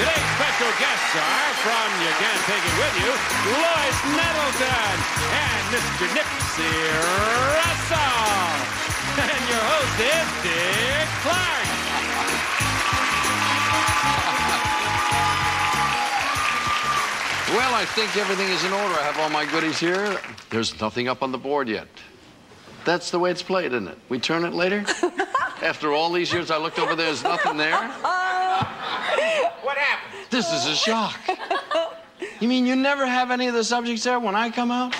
Today's special guests are from You Can't Take It With You, Lois Nettleton and Mr. Nipsey Russell. And your host is Dick Clark. Well, I think everything is in order. I have all my goodies here. There's nothing up on the board yet. That's the way it's played, isn't it? We turn it later? After all these years, I looked over, there's nothing there. What happened? This is a shock. You mean you never have any of the subjects there when I come out?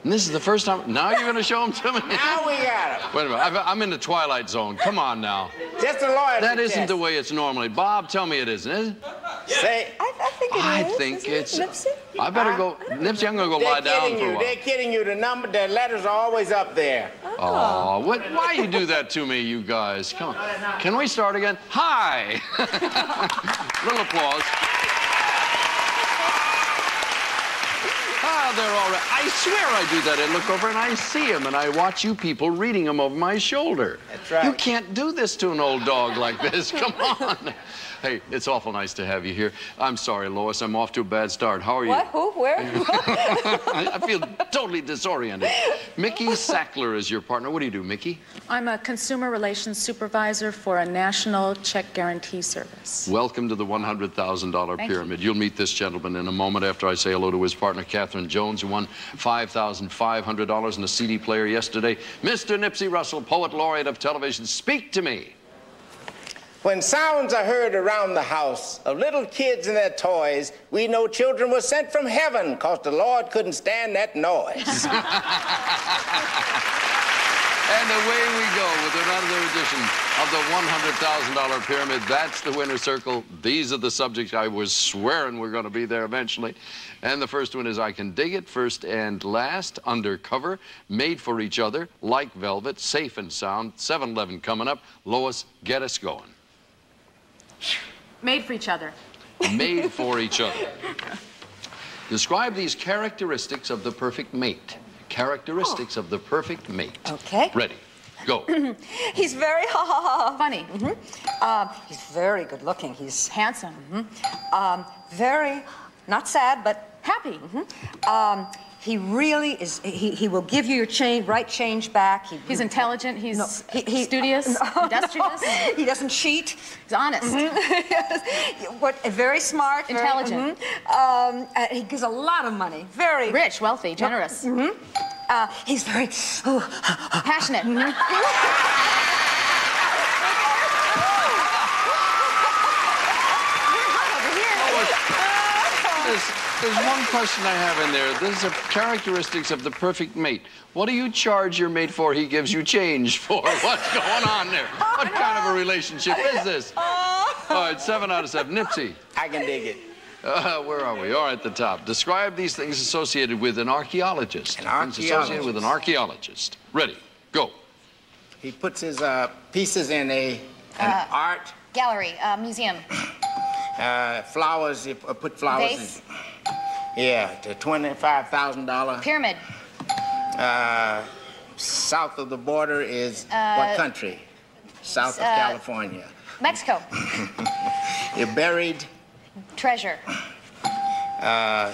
And this is the first time. Now you're going to show them to me? Now we got them. Wait a minute. I'm in the twilight zone. Come on now. Just a lawyer. That isn't the way it's normally. Bob, tell me it isn't, is it? Say, I think it is. I think it's... Nipsey? I better go... Nipsey, I'm going to go lie down for a while. They're kidding you. The letters are always up there. Oh, why you do that to me, you guys? Come on. Can we start again? Hi. Little applause. Ah, they're all right. I swear I do that. I look over and I see them, and I watch you people reading them over my shoulder. That's right. You can't do this to an old dog like this. Come on. Hey, it's awful nice to have you here. I'm sorry, Lois. I'm off to a bad start. How are you? What? Who? Where? I feel totally disoriented. Mickey Sackler is your partner. What do you do, Mickey? I'm a consumer relations supervisor for a national check guarantee service. Welcome to the $100,000 pyramid. You'll meet this gentleman in a moment after I say hello to his partner, Katherine Jones, who won $5,500 in a CD player yesterday. Mr. Nipsey Russell, poet laureate of television, speak to me. When sounds are heard around the house of little kids and their toys, we know children were sent from heaven because the Lord couldn't stand that noise. And away we go with another edition of the $100,000 pyramid. That's the winner circle. These are the subjects I was swearing we're going to be there eventually. And the first one is I Can Dig It, first and last, Undercover, Made for Each Other, Like Velvet, Safe and Sound, 7-Eleven coming up. Lois, get us going. Made for each other. Made for each other. Describe these characteristics of the perfect mate. Characteristics of the perfect mate. Okay. Ready. Go. He's very Funny. He's very good looking. He's Handsome. very, not sad, but Happy. he really is, he will give you your right change back. He's intelligent. He's studious, No. industrious. He doesn't cheat. He's honest. Very smart. Intelligent. He gives a lot of money. Very Rich, wealthy, generous. He's very Passionate. There's one question I have in there. These are characteristics of the perfect mate. What do you charge your mate for he gives you change for? What's going on there? What kind of a relationship is this? All right, 7 out of 7. Nipsey. I can dig it. Where are we? All right, at the top. Describe these things associated with an archaeologist. An Things associated with an archaeologist. Ready, go. He puts his pieces in an art. Gallery, museum. Flowers, he put flowers Vase? in. Yeah, to $25,000. Pyramid. South of the border is what country? South of California. Mexico. You're buried. Treasure.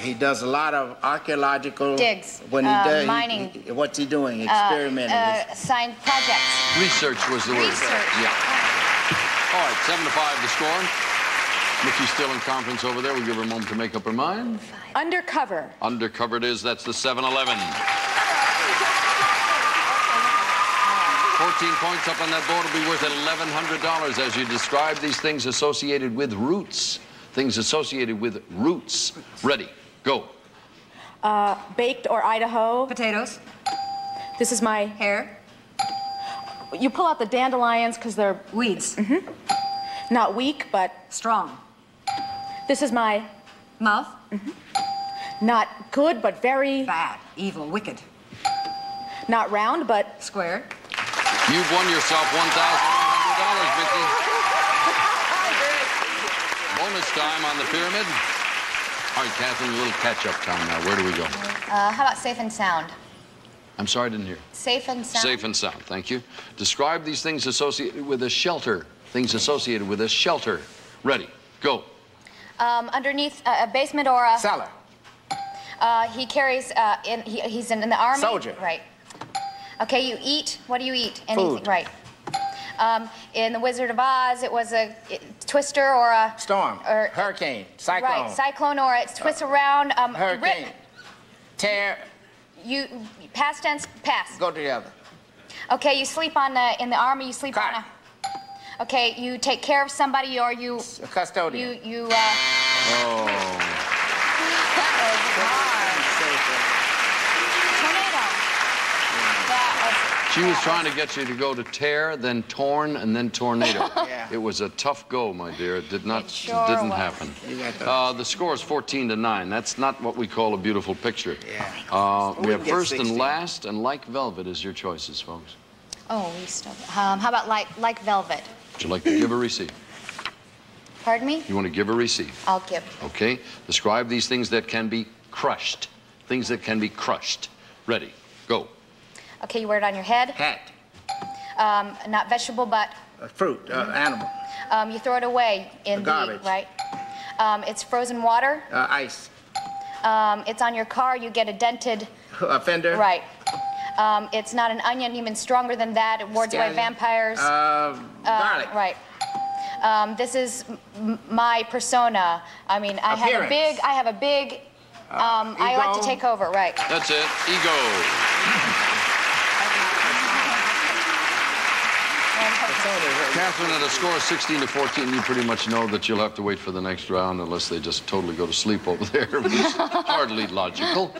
He does a lot of archaeological Digs. When he does mining. What's he doing? Experimenting. Signed projects. Research was the word. Research. Yeah. All right, 7-5 the score. Mickey's still in conference over there. We'll give her a moment to make up her mind. Undercover. Undercover it is. That's the 7-Eleven. 14 points up on that board will be worth $1,100 as you describe these things associated with roots. Things associated with roots. Ready, go. Baked or Idaho. potatoes, This is my... hair, You pull out the dandelions because they're weeds, not weak, but... strong, This is my... mouth, Not good, but very... bad, evil, wicked, Not round, but... square. You've won yourself $1,100, Vickie. Bonus time on the pyramid. All right, Katherine, a little catch-up time now. Where do we go? How about safe and sound? I'm sorry, I didn't hear. Safe and sound. Safe and sound, thank you. Describe these things associated with a shelter. Things associated with a shelter. Ready, go. Go. Underneath a basement or a... Cellar. He carries, he's in the army? Soldier. Right. Okay, you eat. What do you eat? Anything. Food. Right. In The Wizard of Oz, it was a twister or a... Storm. Or, hurricane. Cyclone. Right, cyclone or it twists around. Hurricane. Rip. Tear. You, past tense, pass. Go to the other. Okay, you sleep on the, in the army, you sleep Cot. on a... Okay, you take care of somebody or you... A custodian. You, Oh. That was hard. Tornado. She was trying to get you to go to tear, then torn, and then tornado. Yeah. It was a tough go, my dear. It did not. It sure didn't was. happen. You got The score is 14-9. That's not what we call a beautiful picture. Yeah. We have get first 16. and last, and like velvet is your choices, folks. Oh, we still... how about like velvet? Would you like to give or receive? Pardon me? You want to give or receive? I'll give. Okay. Describe these things that can be crushed. Things that can be crushed. Ready. Go. Okay, you wear it on your head. Hat. Not vegetable, but Fruit. Animal. you throw it away in Garbage. the... Right. It's frozen water. Ice. It's on your car. You get a dented... Fender. Right. It's not an onion, even stronger than that. It wards away Scallion. vampires. Garlic. Right. This is my persona. I mean, I have a big... I like to ego. take over, right. That's it. Ego. Katherine, at a score of 16-14, you pretty much know that you'll have to wait for the next round unless they just totally go to sleep over there, which is hardly logical.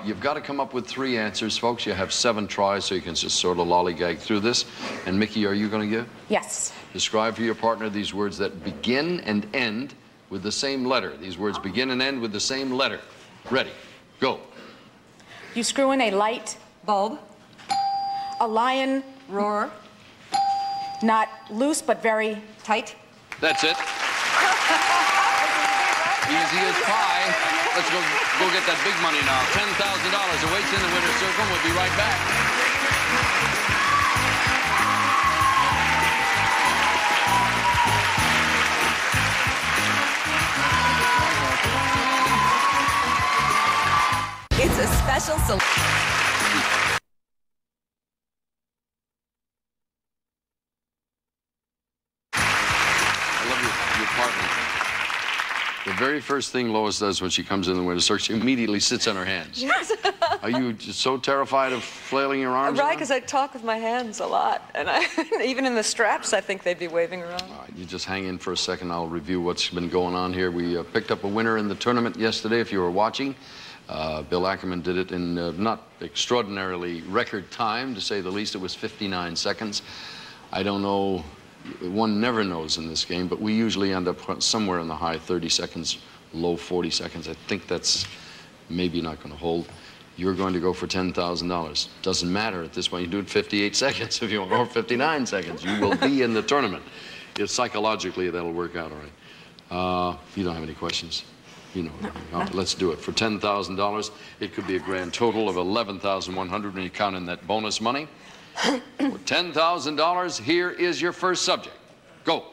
You've got to come up with 3 answers, folks. You have 7 tries, so you can just sort of lollygag through this. And Mickey, are you going to give? Yes. Describe for your partner these words that begin and end with the same letter. These words begin and end with the same letter. Ready. Go. You screw in a light Bulb. a lion, Roar. not loose but very Tight. That's it. Easy as pie. Let's go get that big money now. $10,000 awaits in the winner's circle. We'll be right back. It's a special I love your partner. The very first thing Lois does when she comes in the winner's circle, she immediately sits on her hands. Yes. Are you just so terrified of flailing your arms Right, around? because I talk with my hands a lot, and even in the straps, I think they'd be waving around. All right, you just hang in for a second. I'll review what's been going on here. We picked up a winner in the tournament yesterday, if you were watching. Bill Ackerman did it in not extraordinarily record time, to say the least. It was 59 seconds. I don't know. One never knows in this game, but we usually end up somewhere in the high 30 seconds, low 40 seconds. I think that's maybe not going to hold. You're going to go for $10,000. Doesn't matter at this point. You do it 58 seconds if you want, or 59 seconds. You will be in the tournament. Psychologically, that'll work out all right. You don't have any questions? You know, all right, let's do it. For $10,000, it could be a grand total of $11,100 when you count in that bonus money. For $10,000, here is your first subject. Go.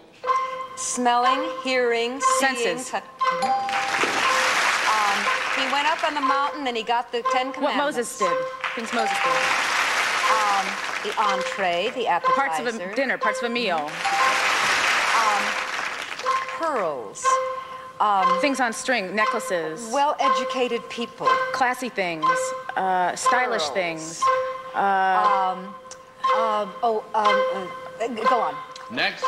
Smelling, hearing, seeing. Senses. He went up on the mountain and he got the 10 Commandments. what Moses did. Things Moses did. The entree, the appetizer. Parts of a dinner, parts of a meal. Pearls. Things on string, necklaces. Well-educated people. Classy things. Stylish Pearls. things. Go on. Next.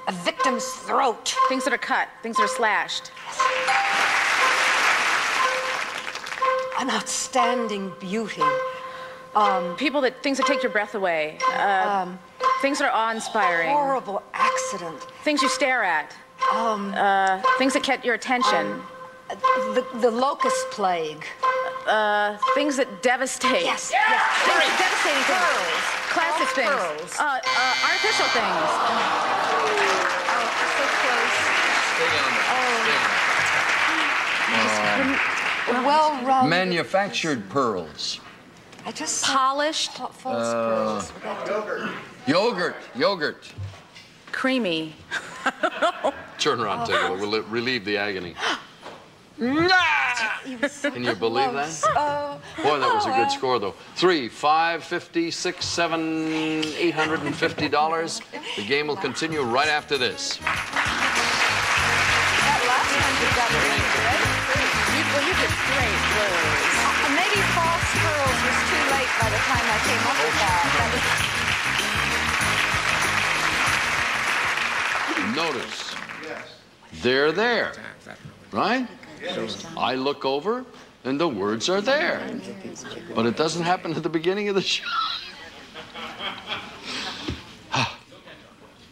A victim's throat. Things that are cut, things that are slashed. An outstanding beauty. Things that take your breath away. Things that are awe-inspiring. Horrible accident. Things you stare at. Things that get your attention. The locust plague. Things that devastate. Yes. Things that devastating things. Pearls. Classic things. Pearls. Artificial things. So close. Stay Well-rounded. Manufactured pearls. I just Polished. false pearls. Yogurt. creamy. Turn around, take a look. We'll relieve the agony. Can you believe that? Boy, that was a good score, though. 3, 5, 50, 6, 7, $850. The game will continue right after this. That last one you got really good. Well, you did great, Lois. Maybe false curls was too late by the time I came up with that. Notice, they're there, right? I look over, and the words are there. But it doesn't happen at the beginning of the show.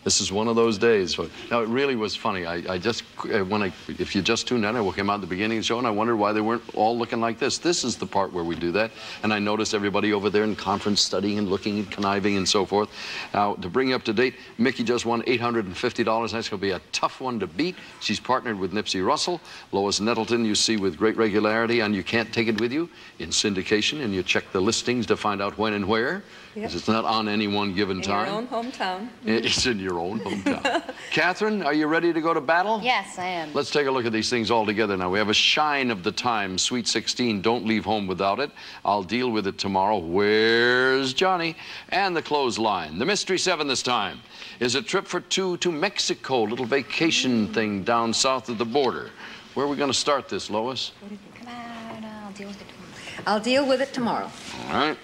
This is one of those days. Now, it really was funny. If you just tuned in, I came out at the beginning of the show, and I wondered why they weren't all looking like this. This is the part where we do that. And I noticed everybody over there in conference studying and looking and conniving and so forth. Now, to bring you up to date, Vickie just won $850. That's going to be a tough one to beat. She's partnered with Nipsey Russell. Lois Nettleton, you see with great regularity, and you can't take it with you in syndication, and you check the listings to find out when and where. Because it's not on any one given time. In your own hometown. It's in your own hometown. Katherine, are you ready to go to battle? Yes, I am. Let's take a look at these things all together now. We have a shine of the time, Sweet 16, don't leave home without it. I'll deal with it tomorrow. Where's Johnny? And the clothesline. The Mystery 7 this time is a trip for 2 to Mexico, little vacation thing down south of the border. Where are we going to start this, Lois? Come on, I'll deal with it tomorrow. I'll deal with it tomorrow. All right.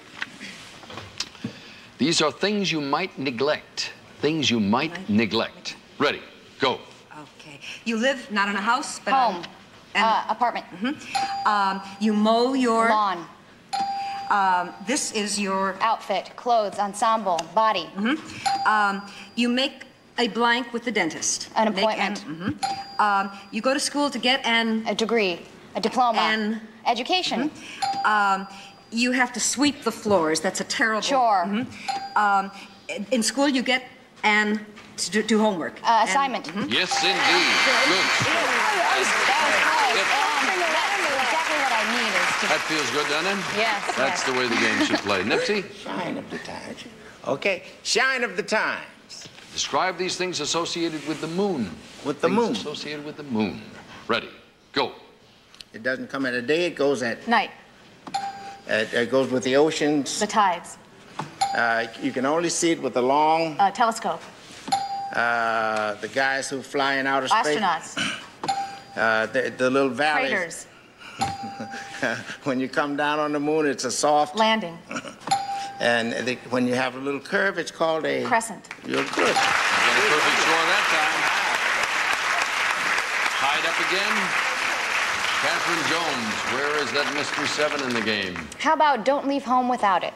These are things you might neglect. Things you might neglect. Ready, go. Okay. You live not in a house, but home. Apartment. You mow your lawn. This is your Outfit, clothes, ensemble, body. You make a blank with the dentist. An appointment. You go to school to get a degree, a diploma, education. You have to sweep the floors. That's a terrible chore. In school, you get to do homework. Assignment. Yes, indeed. Good. Exactly what I need is to... That feels good, doesn't it? Yes. That's the way the game should play. Nipsey? Shine of the times. Okay, shine of the times. Describe these things associated with the moon. With the moon. Associated with the moon. Ready, go. It doesn't come at a day, it goes at night. It goes with the oceans. The tides. You can only see it with a long... telescope. The guys who fly in outer space. Astronauts. The little valleys. Craters. When you come down on the moon, it's a soft... landing. And when you have a little curve, it's called a... crescent. You're good. You got a perfect score that time. Tied up again. Katherine Jones, where is that Mystery 7 in the game? How about don't leave home without it?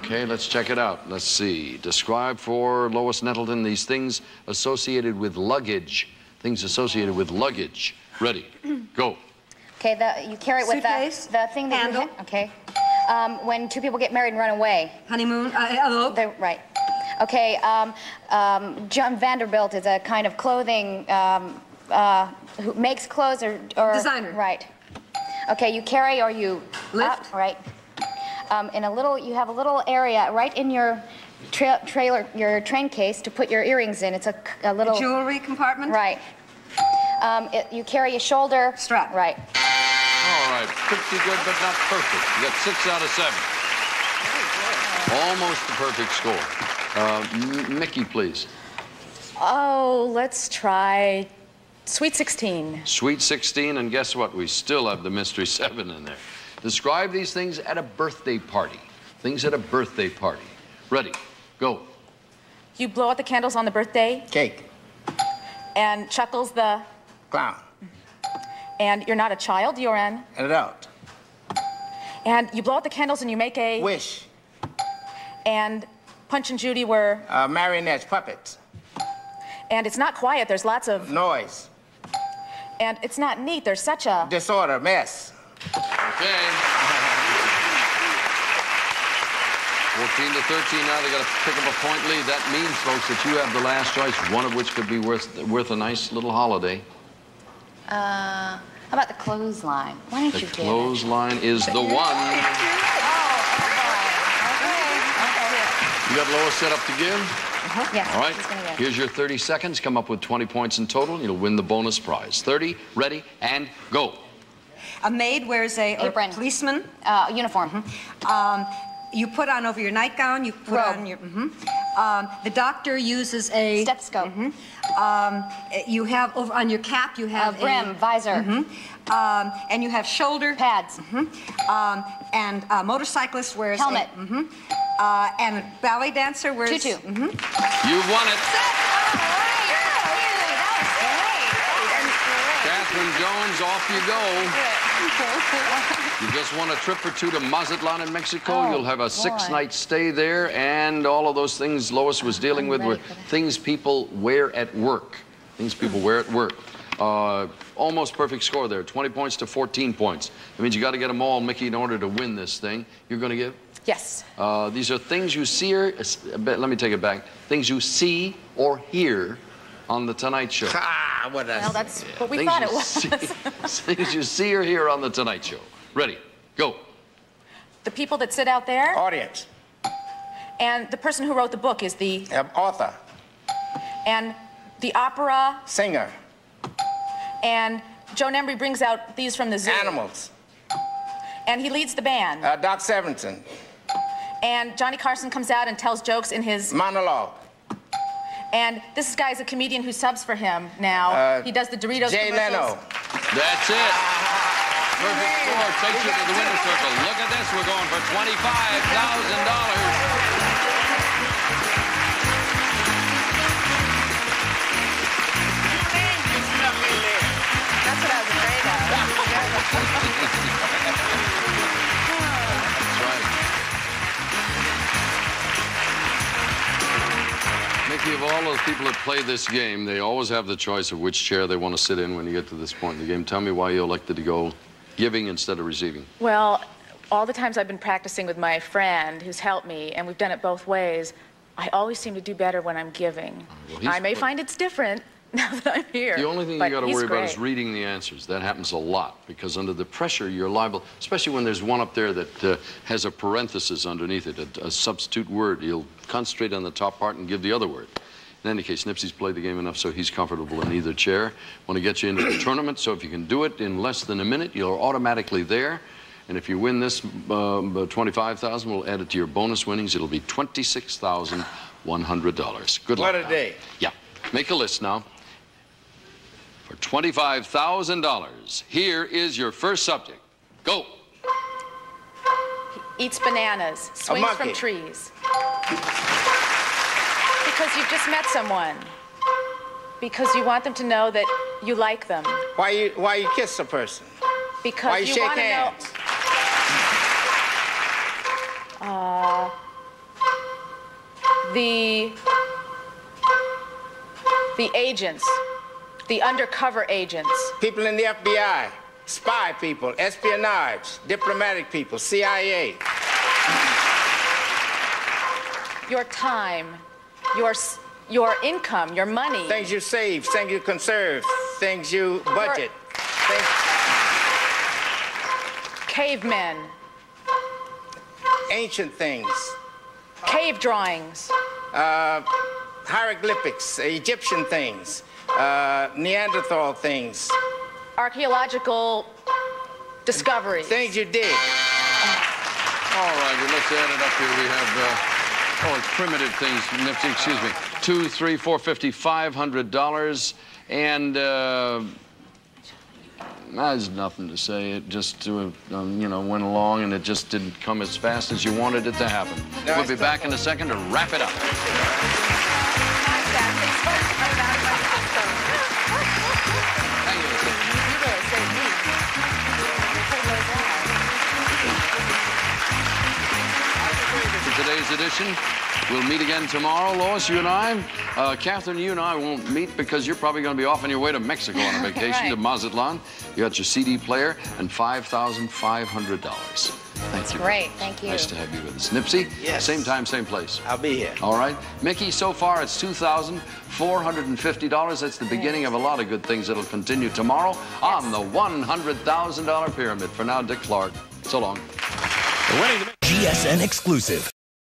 Okay, let's check it out. Let's see. Describe for Lois Nettleton these things associated with luggage. Things associated with luggage. Ready, go. Okay, you carry it with the thing that handle. you... Okay. When 2 people get married and run away. Honeymoon, elope. Right. Okay, John Vanderbilt is a kind of clothing... who makes clothes or designer. Right. Okay, you carry or you lift. Right. You have a little area right in your trailer, your train case to put your earrings in. It's a little jewelry compartment. Right. You carry a shoulder strap. Right. All right, pretty good, but not perfect. You got 6 out of 7. Almost the perfect score. Vickie, please. Oh, let's try Sweet 16. Sweet 16, and guess what? We still have the Mystery 7 in there. Describe these things at a birthday party. Things at a birthday party. Ready, go. You blow out the candles on the birthday. Cake. And Chuckles the... Clown. And you're not a child, you're an... adult. And you blow out the candles and you make a... wish. And Punch and Judy were... marionettes, puppets. And it's not quiet, there's lots of... noise. And it's not neat, there's such a... disorder, mess. Okay. 14 to 13 now, they got to pick up a point lead. That means, folks, that you have the last choice, one of which could be worth a nice little holiday. How about the clothesline? Why don't you The clothesline is the one. Okay. You got Lois set up to give? Yes. All right. He's gonna get it. Here's your 30 seconds. Come up with 20 points in total. You'll win the bonus prize. 30, ready, and go. A maid wears a Apron. policeman. Uniform. You put on over your nightgown. You put Robe. on your. The doctor uses a Stethoscope. You have over on your cap. You have Brim, visor. and you have shoulder Pads. And a motorcyclist wears Helmet. and a ballet dancer wears Tutu. You've won it. Katherine Jones, off you go. You just won a trip or two to Mazatlan in Mexico. You'll have a 6-night stay there, and all of those things Lois was dealing with were things people wear at work. Things people wear at work. Almost perfect score there, 20 points to 14 points. That means you got to get them all, Mickey, in order to win this thing. You're going to give? Yes. These are things you see, let me take it back. Things you see or hear on The Tonight Show. What Well, that's what we Things thought you it was. Things you see or hear on The Tonight Show. Ready, go. The people that sit out there, Audience. and the person who wrote the book is the, Author. and the opera, Singer. and Joe Nemry brings out these from the zoo. Animals. And he leads the band. Doc Severinsen. And Johnny Carson comes out and tells jokes in his... Monologue. And this guy's a comedian who subs for him now. He does the Doritos Jay commercials. Leno. That's it. Perfect score takes you to the winner's circle. Look at this, we're going for That's what I was afraid of. That's right. Mickey, of all those people that play this game, they always have the choice of which chair they want to sit in when you get to this point in the game. Tell me why you elected to go giving instead of receiving. Well, all the times I've been practicing with my friend who's helped me, and we've done it both ways, I always seem to do better when I'm giving. Well, I may find it's different now that I'm here. The only thing but you got to he's worry about great. is reading the answers. That happens a lot because under the pressure, you're liable, especially when there's one up there that has a parenthesis underneath it, a substitute word. You'll concentrate on the top part and give the other word. In any case, Nipsey's played the game enough so he's comfortable in either chair. Want to get you into the tournament, so if you can do it in less than a minute, you're automatically there. And if you win this $25,000, we'll add it to your bonus winnings. It'll be $26,100. Good luck. What a day. Yeah. Make a list now. For $25,000, here is your first subject. Go. He eats bananas, swings from monkey. trees. Because you've just met someone. Because you want them to know that you like them. Why you kiss a person? Because Why you shake want to hands? know. The agents, the undercover agents. People in the FBI, spy people, espionage, diplomatic people, CIA. Your time, your income, your money. Things you save, things you conserve, things you budget. Cavemen, Ancient things. cave drawings, Hieroglyphics, Egyptian things, Neanderthal things. archaeological discoveries. Things you did. All right, well, let's add it up here. We have, it's primitive things, Nipsey, excuse me. 2, 3, 4, $50, $500. And there's nothing to say. It just, you know, went along, and it just didn't come as fast as you wanted it to happen. No, We'll be back in a second to wrap it up. Hang on a second. You really saved me. For today's edition, we'll meet again tomorrow. Lois, you and I. Katherine, you and I won't meet because you're probably going to be off on your way to Mexico on a vacation to Mazatlan. You got your CD player and $5,500. Thank you. Great, thank you. Nice to have you with us. Nipsey, Yes. same time, same place. I'll be here. All right. Mickey, so far it's $2,450. That's the beginning of a lot of good things that'll continue tomorrow on the $100,000 pyramid. For now, Dick Clark. So long. The winning GSN exclusive.